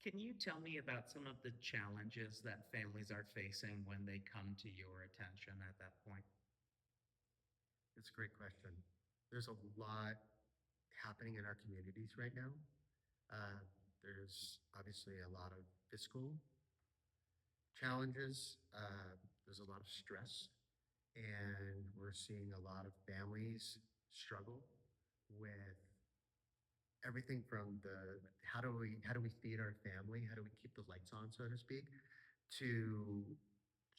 Can you tell me about some of the challenges that families are facing when they come to your attention at that point? It's a great question. There's a lot happening in our communities right now. Uh, there's obviously a lot of fiscal challenges. There's a lot of stress, and we're seeing a lot of families struggle with everything from the how do we feed our family, how do we keep the lights on, so to speak, to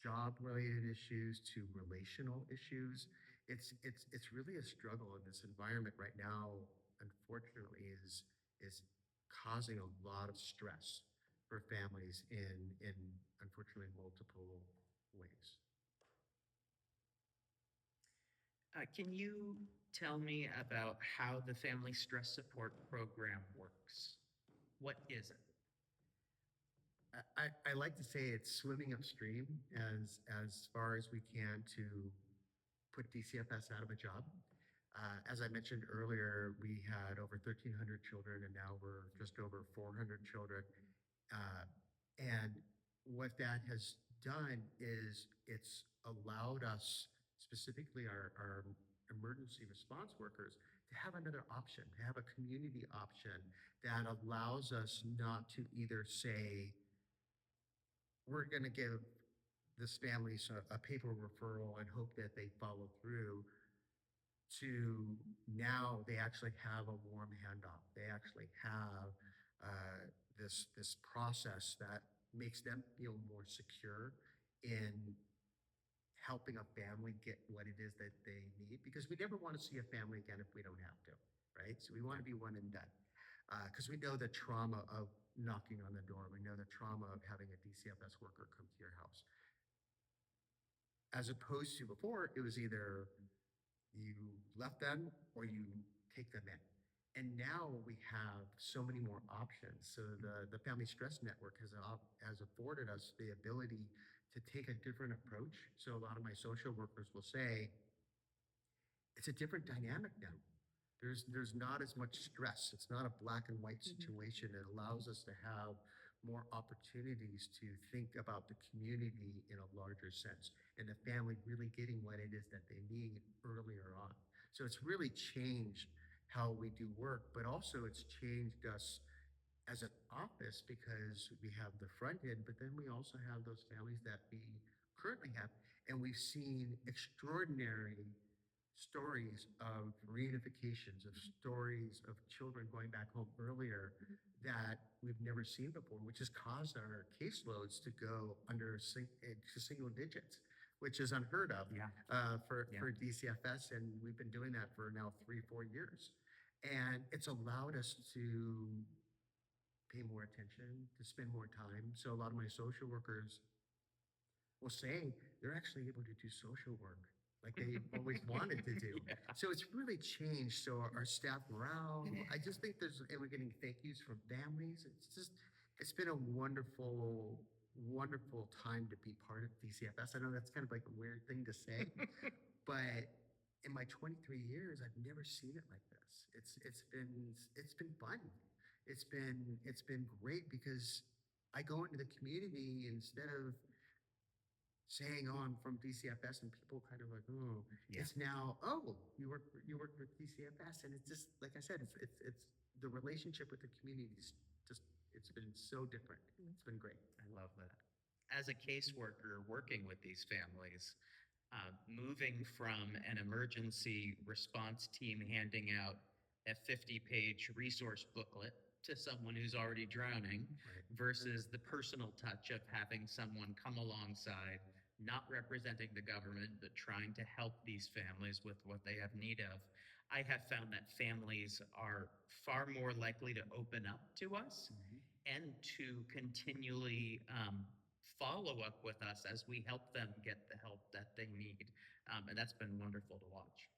job related issues, to relational issues. It's really a struggle in this environment right now. Unfortunately, is causing a lot of stress for families in unfortunately multiple ways. Can you tell me about how the Family Stress Support Program works? What is it? I like to say it's swimming upstream as far as we can to put DCFS out of a job. As I mentioned earlier, we had over 1,300 children, and now we're just over 400 children. Uh, and what that has done is it's allowed us, specifically our emergency response workers, to have another option, to have a community option that allows us not to either say, we're going to give this family a paper referral and hope that they follow through, to now they actually have a warm handoff. They actually have uh, this process that makes them feel more secure in helping a family get what it is that they need, because we never want to see a family again if we don't have to, right? So we want to be one and done, because we know the trauma of knocking on the door. We know the trauma of having a DCFS worker come to your house, as opposed to before it was either you left them or you take them in. And now we have so many more options. So the Family Stress Network has afforded us the ability to take a different approach. So a lot of my social workers will say, it's a different dynamic now. There's not as much stress. It's not a black and white situation. It allows us to have more opportunities to think about the community in a larger sense, and the family really getting what it is that they need earlier on. So it's really changed how we do work, but also it's changed us as an office, because we have the front end, but then we also have those families that we currently have. And we've seen extraordinary stories of reunifications, of stories of children going back home earlier that we've never seen before, which has caused our caseloads to go to single digits, which is unheard of Yeah. for DCFS. And we've been doing that for now 3-4 years. And it's allowed us to pay more attention, to spend more time. So a lot of my social workers will say they're actually able to do social work like they always wanted to do. Yeah. So it's really changed. So our staff morale, I just think and we're getting thank yous from families. It's been a wonderful time to be part of DCFS. I know that's kind of like a weird thing to say, but in my 23 years, I've never seen it like this. It's been fun. It's been great, because I go into the community instead of saying, "Oh, I'm from DCFS," and people kind of like, "Oh," Yeah. it's now, "Oh, you work with DCFS," and it's just like I said, it's the relationship with the community is just, it's been so different. It's been great. I love that. As a caseworker working with these families, moving from an emergency response team handing out a 50-page resource booklet to someone who's already drowning Right. versus the personal touch of having someone come alongside, not representing the government, but trying to help these families with what they have need of. I have found that families are far more likely to open up to us and to continually follow up with us as we help them get the help that they need. And that's been wonderful to watch.